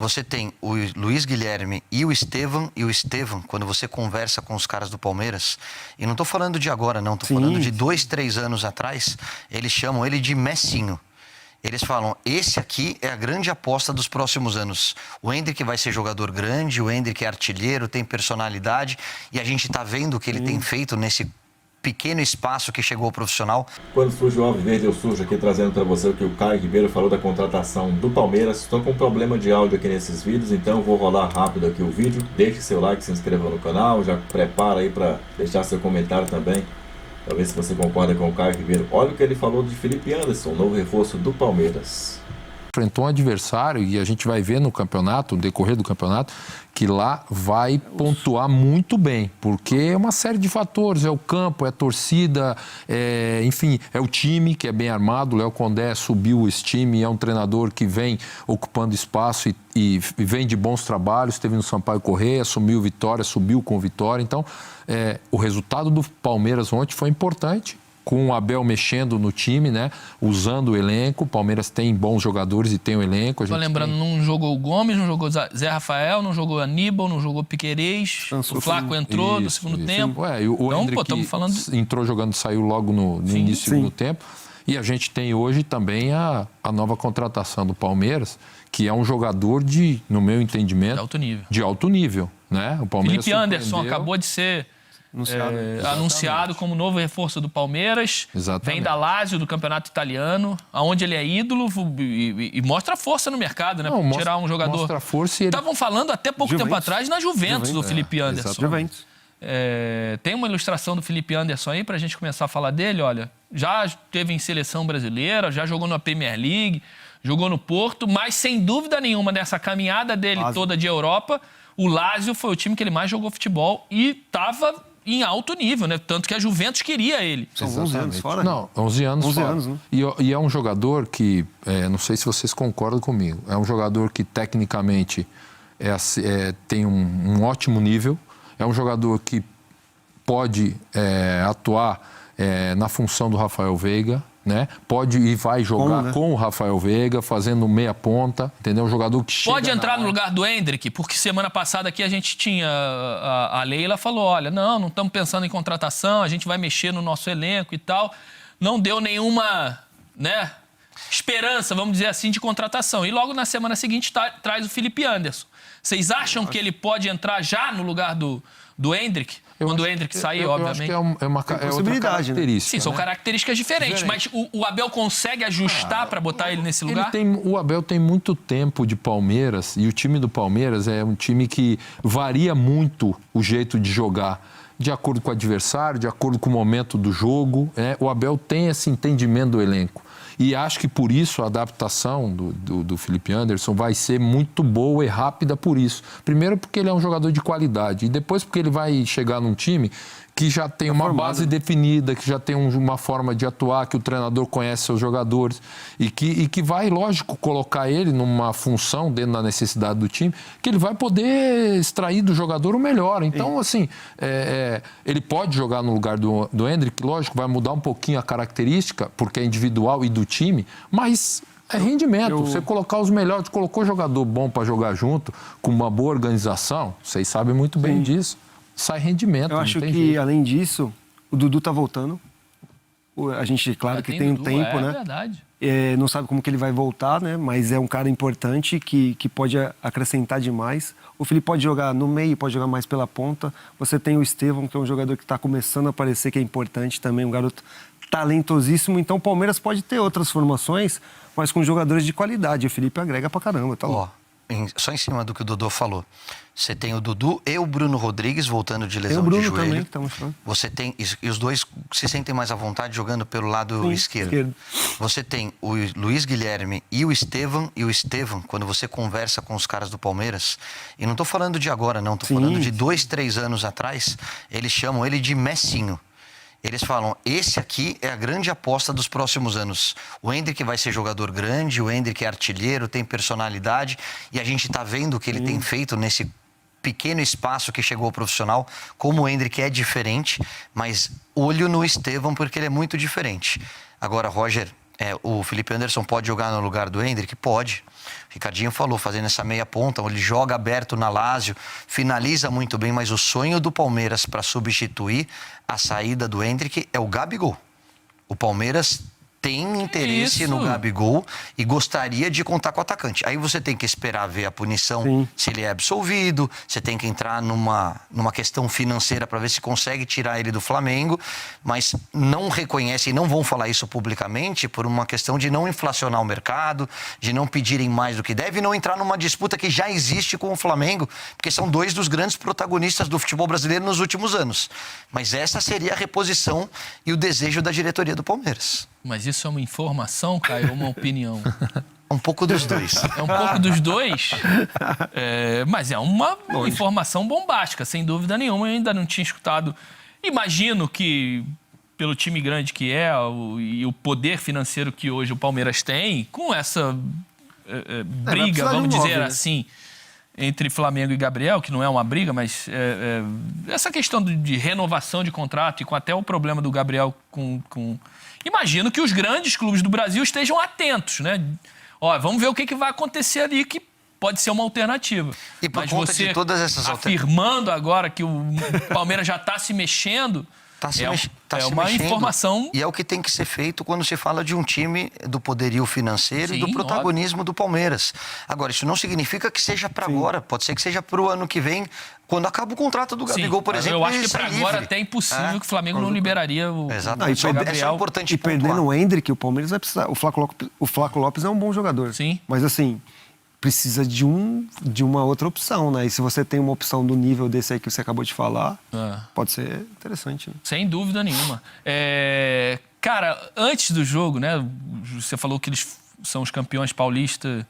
Você tem o Luiz Guilherme e o Estevão, quando você conversa com os caras do Palmeiras, e não tô falando de agora, não, tô falando de 2, 3 anos atrás, eles chamam ele de Messinho. Eles falam, esse aqui é a grande aposta dos próximos anos. O Endrick vai ser jogador grande, o Endrick é artilheiro, tem personalidade, e a gente tá vendo o que ele tem feito nesse pequeno espaço que chegou ao profissional. Quando surge o Alviverde, eu surjo aqui trazendo para você o que o Caio Ribeiro falou da contratação do Palmeiras. Estou com um problema de áudio aqui nesses vídeos, então eu vou rolar rápido aqui o vídeo. Deixe seu like, se inscreva no canal, já prepara aí para deixar seu comentário também, para ver se você concorda com o Caio Ribeiro. Olha o que ele falou de Felipe Anderson, novo reforço do Palmeiras. Enfrentou um adversário e a gente vai ver no campeonato, no decorrer do campeonato, que lá vai pontuar muito bem, porque é uma série de fatores, é o campo, é a torcida, enfim, é o time que é bem armado. O Léo Condé subiu esse time, é um treinador que vem ocupando espaço e vem de bons trabalhos, esteve no Sampaio Corrêa, assumiu Vitória, subiu com Vitória. Então, o resultado do Palmeiras ontem foi importante, com o Abel mexendo no time, né? Usando o elenco. O Palmeiras tem bons jogadores e tem o elenco. Tô lembrando, não jogou o Gomes, não jogou Zé Rafael, não jogou Aníbal, não jogou Piquerez. O Flaco entrou no segundo tempo. O então, Endrick falando... entrou jogando, saiu logo no início do segundo tempo. E a gente tem hoje também a nova contratação do Palmeiras, que é um jogador no meu entendimento, de alto nível, né? O Palmeiras Felipe Anderson acabou de ser anunciado como novo reforço do Palmeiras. Exatamente. Vem da Lazio, do campeonato italiano, onde ele é ídolo e mostra força no mercado, né? Não, tirar um jogador. Mostra força e ele... Estavam falando até pouco tempo atrás na Juventus do Felipe Anderson. Juventus. Tem uma ilustração do Felipe Anderson aí pra gente começar a falar dele. Olha, já esteve em seleção brasileira, já jogou na Premier League, jogou no Porto, mas sem dúvida nenhuma nessa caminhada dele toda de Europa, o Lazio foi o time que ele mais jogou futebol e estava em alto nível, né? Tanto que a Juventus queria ele. São 11 anos fora? Não, 11 anos fora. Né? E é um jogador que, não sei se vocês concordam comigo, é um jogador que tecnicamente tem um ótimo nível, é um jogador que pode atuar na função do Rafael Veiga, né? Pode e vai jogar com o Rafael Veiga, fazendo meia ponta, entendeu? Um jogador que chega... Pode entrar no lugar do Endrick, porque semana passada aqui a gente tinha... A Leila falou, olha, não estamos pensando em contratação, a gente vai mexer no nosso elenco e tal. Não deu nenhuma, né, esperança, vamos dizer assim, de contratação. E logo na semana seguinte traz o Felipe Anderson. Vocês acham que ele pode entrar já no lugar do Endrick? Quando o Endrick sair, obviamente. Eu acho que é uma possibilidade, né? Sim, são características diferentes, mas o Abel consegue ajustar para botar ele nesse lugar? O Abel tem muito tempo de Palmeiras e o time do Palmeiras é um time que varia muito o jeito de jogar, de acordo com o adversário, de acordo com o momento do jogo. O Abel tem esse entendimento do elenco. E acho que por isso a adaptação do Felipe Anderson vai ser muito boa e rápida por isso. Primeiro porque ele é um jogador de qualidade e depois porque ele vai chegar num time que já tem uma base definida, que já tem uma forma de atuar, que o treinador conhece seus jogadores e que vai, lógico, colocar ele numa função dentro da necessidade do time, que ele vai poder extrair do jogador o melhor. Então, assim, ele pode jogar no lugar do Endrick, lógico, vai mudar um pouquinho a característica, porque é individual e do time, mas... É rendimento. Você colocar os melhores, colocou jogador bom para jogar junto, com uma boa organização, vocês sabem muito bem disso. Sai rendimento. Eu acho que, além disso, o Dudu tá voltando. A gente, claro que tem um tempo, né? É verdade. Não sabe como que ele vai voltar, né? Mas é um cara importante que pode acrescentar demais. O Felipe pode jogar no meio, pode jogar mais pela ponta. Você tem o Estevão, que é um jogador que está começando a aparecer, que é importante também, um garoto talentosíssimo. Então o Palmeiras pode ter outras formações, mas com jogadores de qualidade. O Felipe agrega pra caramba, tá louco. Só em cima do que o Dodô falou. Você tem o Dudu e o Bruno Rodrigues voltando de lesão de joelho. Também, que tá mostrando. Você tem, e os dois se sentem mais à vontade jogando pelo lado esquerdo. Você tem o Luiz Guilherme e o Estevão, quando você conversa com os caras do Palmeiras, e não tô falando de agora, não, tô falando de 2, 3 anos atrás, eles chamam ele de Messinho. Eles falam, esse aqui é a grande aposta dos próximos anos. O Endrick vai ser jogador grande, o Endrick é artilheiro, tem personalidade, e a gente tá vendo o que ele tem feito nesse pequeno espaço que chegou ao profissional, como o Endrick é diferente, mas olho no Estevão porque ele é muito diferente. Agora, Roger, O Felipe Anderson pode jogar no lugar do Endrick? Pode. O Ricardinho falou, fazendo essa meia ponta, ele joga aberto na Lazio, finaliza muito bem, mas o sonho do Palmeiras para substituir a saída do Endrick é o Gabigol. O Palmeiras tem interesse no Gabigol e gostaria de contar com o atacante. Aí você tem que esperar ver a punição, se ele é absolvido, você tem que entrar numa questão financeira para ver se consegue tirar ele do Flamengo, mas não reconhecem, não vão falar isso publicamente por uma questão de não inflacionar o mercado, de não pedirem mais do que deve e não entrar numa disputa que já existe com o Flamengo, porque são dois dos grandes protagonistas do futebol brasileiro nos últimos anos. Mas essa seria a reposição e o desejo da diretoria do Palmeiras. Mas isso é uma informação, Caio, ou uma opinião? Um pouco dos dois. É um pouco dos dois, mas é uma informação bombástica, sem dúvida nenhuma. Eu ainda não tinha escutado. Imagino que, pelo time grande que é e o poder financeiro que hoje o Palmeiras tem, com essa briga, vamos dizer assim, entre Flamengo e Gabriel, que não é uma briga, mas essa questão de renovação de contrato e com até o problema do Gabriel com... Imagino que os grandes clubes do Brasil estejam atentos, né? Ó, vamos ver o que vai acontecer ali, que pode ser uma alternativa. E por mas conta você de todas essas afirmando agora que o Palmeiras já está se mexendo... É uma informação... E é o que tem que ser feito quando se fala de um time do poderio financeiro e do protagonismo do Palmeiras. Agora, isso não significa que seja para agora. Pode ser que seja para o ano que vem, quando acaba o contrato do Gabigol, por exemplo. Eu acho que para agora até é impossível que o Flamengo não liberaria o Exatamente. O Gabriel. É importante e perdendo o Endrick, o Palmeiras vai precisar... O Flaco Lopes é um bom jogador. Sim. Mas assim... precisa de uma outra opção, né? E se você tem uma opção do nível desse aí que você acabou de falar, pode ser interessante. Né? Sem dúvida nenhuma. Cara, antes do jogo, né? Você falou que eles são os campeões paulista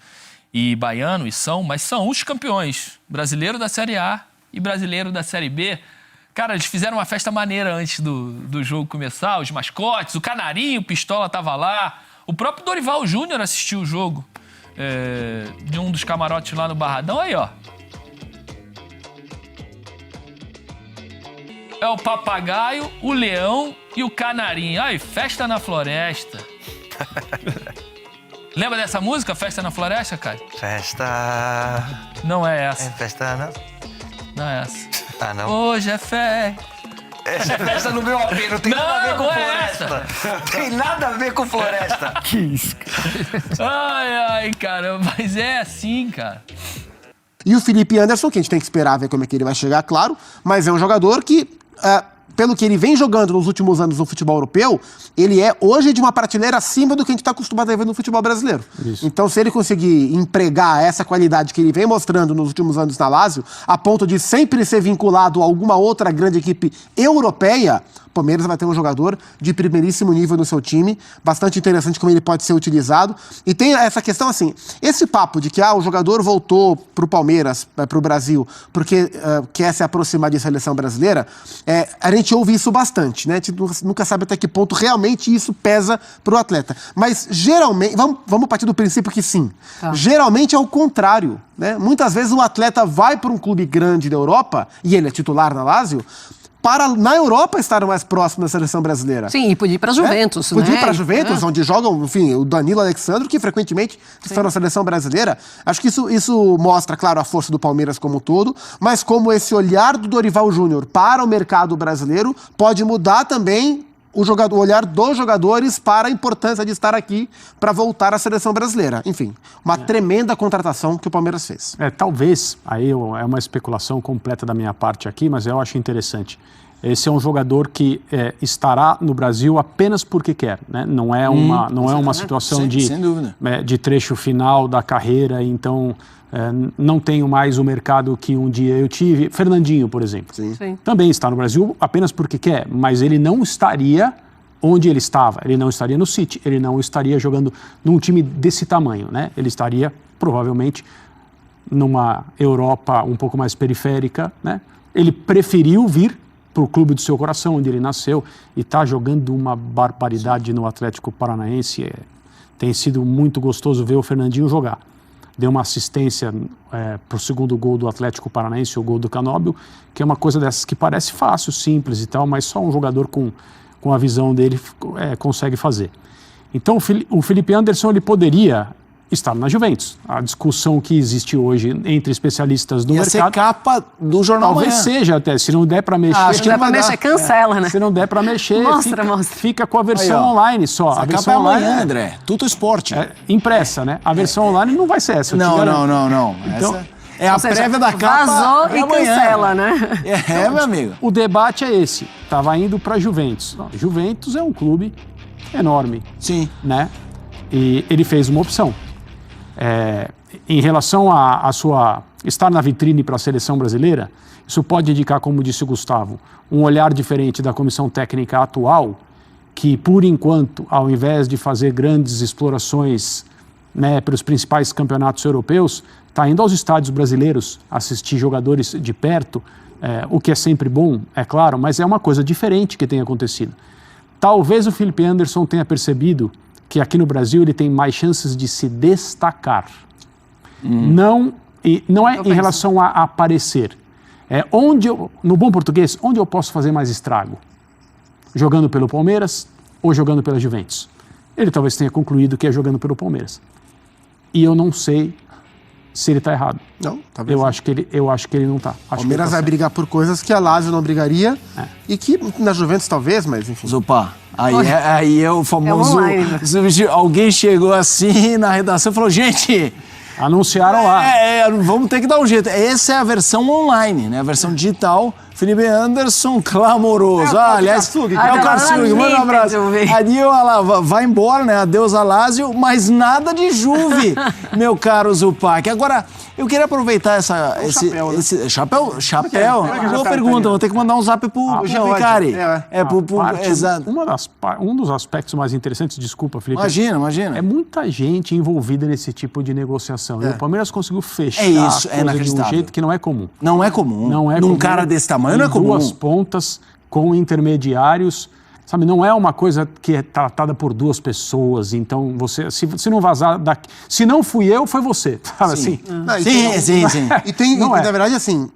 e baiano, mas são os campeões brasileiro da Série A e brasileiro da Série B. Cara, eles fizeram uma festa maneira antes do jogo começar, os mascotes, o Canarinho, o Pistola tava lá, o próprio Dorival Júnior assistiu o jogo. De um dos camarotes lá no Barradão, aí ó. É o papagaio, o leão e o canarinho. Aí, Festa na Floresta. Lembra dessa música, Festa na Floresta, Caio? Festa... Não é essa. É festa na... Não é essa. Ah, não? Hoje é festa. Essa é festa no meu AP, não tem nada a ver com floresta. Tem nada a ver com floresta. Que isso, cara. Ai, cara, mas é assim, cara. E o Felipe Anderson, que a gente tem que esperar ver como é que ele vai chegar, claro, mas é um jogador que, pelo que ele vem jogando nos últimos anos no futebol europeu, ele é hoje de uma prateleira acima do que a gente está acostumado a ver no futebol brasileiro. Isso. Então, se ele conseguir empregar essa qualidade que ele vem mostrando nos últimos anos na Lazio, a ponto de sempre ser vinculado a alguma outra grande equipe europeia, o Palmeiras vai ter um jogador de primeiríssimo nível no seu time, bastante interessante como ele pode ser utilizado. E tem essa questão assim, esse papo de que o jogador voltou para o Palmeiras, para o Brasil, porque quer se aproximar de seleção brasileira, a gente ouve isso bastante, né? A gente nunca sabe até que ponto realmente isso pesa para o atleta. Mas geralmente, vamos partir do princípio que sim. Tá. Geralmente é o contrário, né? Muitas vezes o atleta vai para um clube grande da Europa, e ele é titular na Lazio, para, na Europa, estar mais próximo da seleção brasileira. Sim, e podia ir para a Juventus, né? Podia ir para a Juventus, onde jogam, enfim, o Danilo Alexandro, que frequentemente estão na seleção brasileira. Acho que isso mostra, claro, a força do Palmeiras como um todo, mas como esse olhar do Dorival Júnior para o mercado brasileiro pode mudar também o olhar dos jogadores para a importância de estar aqui para voltar à seleção brasileira. Enfim, uma tremenda contratação que o Palmeiras fez. Talvez, aí é uma especulação completa da minha parte aqui, mas eu acho interessante. Esse é um jogador que estará no Brasil apenas porque quer, né? Não é uma situação de trecho final da carreira, então não tenho mais o mercado que um dia eu tive. Fernandinho, por exemplo, Sim. Também está no Brasil apenas porque quer, mas ele não estaria onde ele estava. Ele não estaria no City, ele não estaria jogando num time desse tamanho, né? Ele estaria provavelmente numa Europa um pouco mais periférica, né? Ele preferiu vir para o clube do seu coração, onde ele nasceu, e está jogando uma barbaridade no Atlético Paranaense. Tem sido muito gostoso ver o Fernandinho jogar. Deu uma assistência para o segundo gol do Atlético Paranaense, o gol do Canóbio, que é uma coisa dessas que parece fácil, simples e tal, mas só um jogador com a visão dele consegue fazer. Então o Felipe Anderson ele poderia estar na Juventus. A discussão que existe hoje entre especialistas do mercado... ser capa do Jornal Talvez Amanhã. seja até, se não der para mexer... Acho que não der pra mexer, cancela, né? Se não der para mexer, Mostra. fica com a versão Aí, ó. online só. Essa A capa versão é online amanhã, André. Tudo esporte. é impressa, né? A versão online não vai ser essa. eu te garanto. Não. Então, Essa é a Ou seja, prévia da capa. vazou e amanhã. cancela, né? Meu amigo. O debate é esse. Estava indo para Juventus. Não, Juventus é um clube enorme, Sim. né? E ele fez uma opção. Em relação a sua estar na vitrine para a seleção brasileira, isso pode indicar, como disse o Gustavo, um olhar diferente da comissão técnica atual, que, por enquanto, ao invés de fazer grandes explorações, né, pelos principais campeonatos europeus, está indo aos estádios brasileiros assistir jogadores de perto, o que é sempre bom, é claro, mas é uma coisa diferente que tem acontecido. Talvez o Felipe Anderson tenha percebido que aqui no Brasil ele tem mais chances de se destacar. Não é em relação a aparecer. No bom português, onde eu posso fazer mais estrago? Jogando pelo Palmeiras ou jogando pela Juventus? Ele talvez tenha concluído que é jogando pelo Palmeiras. E eu não sei se ele está errado. Não, talvez Eu não. acho que ele não está. O Palmeiras vai brigar por coisas que a Lazio não brigaria. E que na Juventus talvez, mas enfim. Zupá, aí é o famoso... online, né? Alguém chegou assim na redação e falou, gente... Anunciaram lá. Vamos ter que dar um jeito. Essa é a versão online, né? A versão digital. Felipe Anderson, clamoroso. aliás, é o Karsug, manda um abraço. Ali, olha lá, vai embora, né? Adeus a Lazio, mas nada de Juve, meu caro Zupac. Agora, eu queria aproveitar esse chapéu. Boa pergunta, vou ter que mandar um zap pro Vicari. Exato. Um dos aspectos mais interessantes, desculpa, Felipe. Imagina. É muita gente envolvida nesse tipo de negociação. E o Palmeiras conseguiu fechar isso, a coisa de um inacreditável. jeito que não é comum. Não é comum. Num comum. cara desse tamanho não é Em comum. duas pontas, com intermediários. Sabe, não é uma coisa que é tratada por duas pessoas. Então, se não vazar daqui... Se não fui eu, foi você. Sabe assim? Sim. E tem, Não na verdade, assim,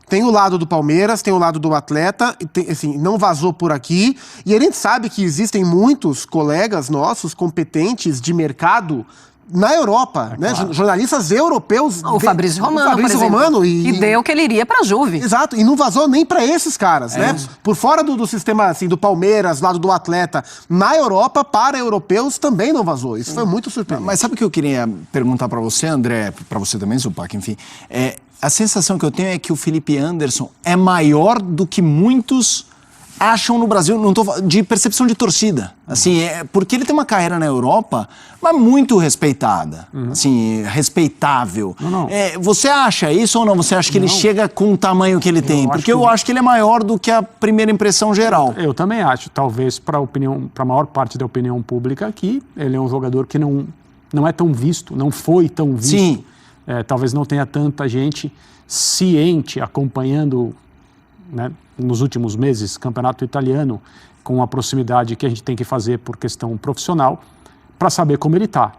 tem o lado do Palmeiras, tem o lado do atleta, e tem, assim, não vazou por aqui. E a gente sabe que existem muitos colegas nossos competentes de mercado na Europa, né? Claro. Jornalistas europeus. O Fabrício Romano, por exemplo, que deu que ele iria para a Juve. Exato, e não vazou nem para esses caras, né? Por fora do sistema, assim, do Palmeiras, lado do atleta, na Europa, para europeus, também não vazou. Isso foi muito surpreendente. Mas sabe o que eu queria perguntar para você, André, para você também, Zupac, enfim. A sensação que eu tenho é que o Felipe Anderson é maior do que muitos acham no Brasil, não tô de percepção de torcida, assim, porque ele tem uma carreira na Europa, mas muito respeitada, assim, respeitável. Não. Você acha isso ou não? Você acha que ele chega com o tamanho que ele tem? Porque eu acho que ele é maior do que a primeira impressão geral. Eu também acho. Talvez para a maior parte da opinião pública aqui, ele é um jogador que não é tão visto, não foi tão visto. Sim. Talvez não tenha tanta gente ciente acompanhando, né, nos últimos meses, campeonato italiano, com a proximidade que a gente tem que fazer por questão profissional, para saber como ele está.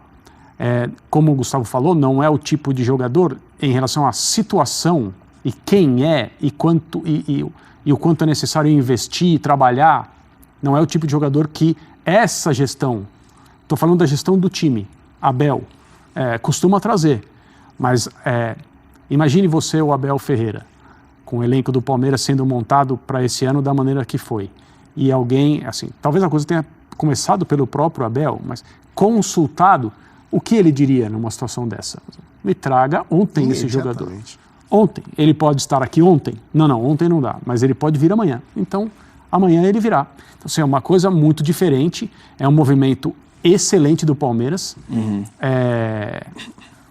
Como o Gustavo falou, não é o tipo de jogador em relação à situação e quem é e o quanto é necessário investir e trabalhar. Não é o tipo de jogador que essa gestão, estou falando da gestão do time, Abel, costuma trazer. Mas imagine você, o Abel Ferreira, com o elenco do Palmeiras sendo montado para esse ano da maneira que foi. E alguém, assim, talvez a coisa tenha começado pelo próprio Abel, mas consultado, o que ele diria numa situação dessa? Me traga ontem esse jogador. Ontem. Ele pode estar aqui ontem? Não, ontem não dá, mas ele pode vir amanhã. Então, amanhã ele virá. Então, assim, é uma coisa muito diferente, é um movimento excelente do Palmeiras.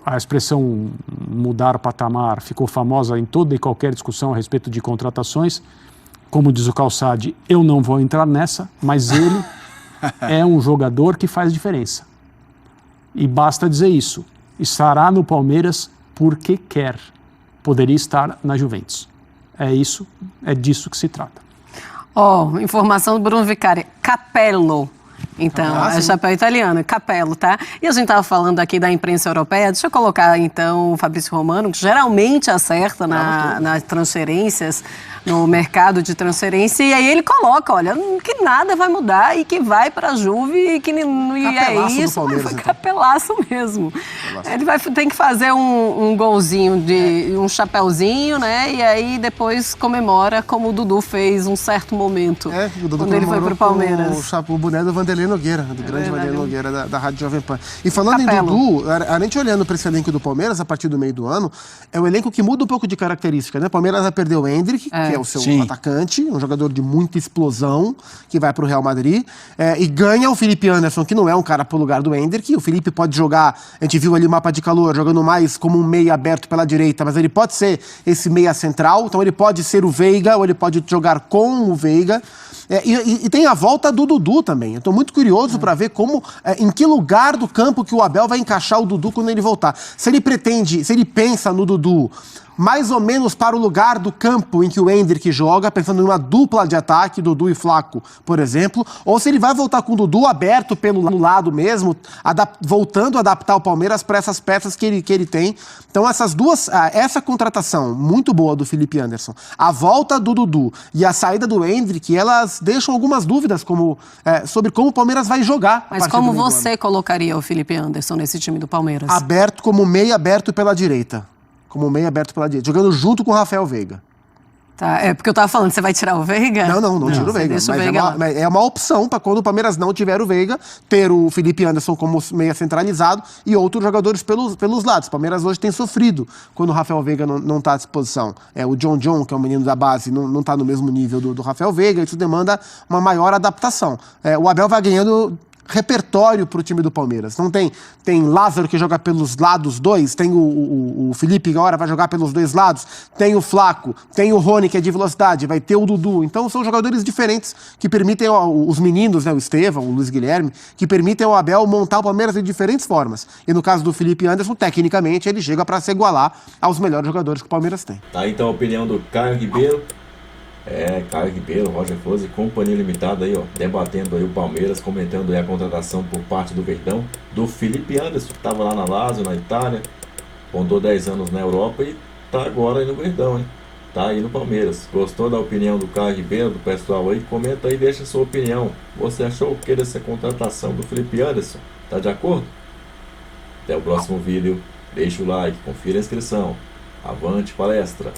A expressão mudar o patamar ficou famosa em toda e qualquer discussão a respeito de contratações. Como diz o Calçade, eu não vou entrar nessa, mas ele é um jogador que faz diferença. E basta dizer isso. Estará no Palmeiras porque quer. Poderia estar na Juventus. É disso que se trata. Informação do Bruno Vicari. Capello Então, é chapéu italiano, Capello, tá? E a gente estava falando aqui da imprensa europeia. Deixa eu colocar, então, o Fabrício Romano, que geralmente acerta nas transferências, no mercado de transferência. E aí ele coloca, olha, que nada vai mudar e que vai para a Juve e que é isso. Foi capelaço mesmo. Ele tem que fazer um golzinho, um chapéuzinho, né? E aí depois comemora como o Dudu fez um certo momento. Quando ele foi pro Palmeiras. O boné do Vanderlei Nogueira, do grande Vanderlei Nogueira da Rádio Jovem Pan. E falando em Dudu, a gente olhando para esse elenco do Palmeiras a partir do meio do ano, é um elenco que muda um pouco de característica, né? O Palmeiras vai perder o Endrick, que é o seu atacante, um jogador de muita explosão, que vai para o Real Madrid, e ganha o Felipe Anderson, que não é um cara pro lugar do Endrick. O Felipe pode jogar, a gente viu ali o mapa de calor, jogando mais como um meia aberto pela direita, mas ele pode ser esse meia central, então ele pode ser o Veiga, ou ele pode jogar com o Veiga. E tem a volta do Dudu também. Eu estou muito curioso para ver em que lugar do campo que o Abel vai encaixar o Dudu quando ele voltar. Se ele pensa no Dudu mais ou menos para o lugar do campo em que o Endrick joga, pensando em uma dupla de ataque, Dudu e Flaco, por exemplo, ou se ele vai voltar com o Dudu aberto pelo lado mesmo, voltando a adaptar o Palmeiras para essas peças que ele tem. Então essa contratação muito boa do Felipe Anderson, a volta do Dudu e a saída do Endrick, elas deixam algumas dúvidas sobre como o Palmeiras vai jogar. Mas como você colocaria o Felipe Anderson nesse time do Palmeiras? Aberto, como meio aberto pela direita. Como meio aberto pela direita, jogando junto com o Rafael Veiga. Tá, porque eu tava falando, você vai tirar o Veiga? Não tiro o Veiga. Mas é uma opção para quando o Palmeiras não tiver o Veiga, ter o Felipe Anderson como meia centralizado e outros jogadores pelos lados. O Palmeiras hoje tem sofrido quando o Rafael Veiga não está à disposição. O John, que é o menino da base, não está no mesmo nível do Rafael Veiga, isso demanda uma maior adaptação. O Abel vai ganhando repertório para o time do Palmeiras. Então tem Lázaro que joga pelos lados dois, tem o Felipe agora vai jogar pelos dois lados, tem o Flaco, tem o Rony que é de velocidade, vai ter o Dudu. Então são jogadores diferentes que permitem os meninos, o Estevão, o Luiz Guilherme, que permitem ao Abel montar o Palmeiras de diferentes formas. E no caso do Felipe Anderson, tecnicamente ele chega para se igualar aos melhores jogadores que o Palmeiras tem. Tá, então a opinião do Caio Ribeiro. Caio Ribeiro, Roger Flores e Companhia Limitada aí, debatendo aí o Palmeiras, comentando aí a contratação por parte do Verdão, do Felipe Anderson, que estava lá na Lazio, na Itália, rondou 10 anos na Europa e tá agora aí no Verdão, hein? Tá aí no Palmeiras. Gostou da opinião do Caio Ribeiro, do pessoal aí? Comenta aí, deixa a sua opinião. Você achou o que dessa contratação do Felipe Anderson? Tá de acordo? Até o próximo vídeo. Deixa o like, confira a inscrição. Avante palestra!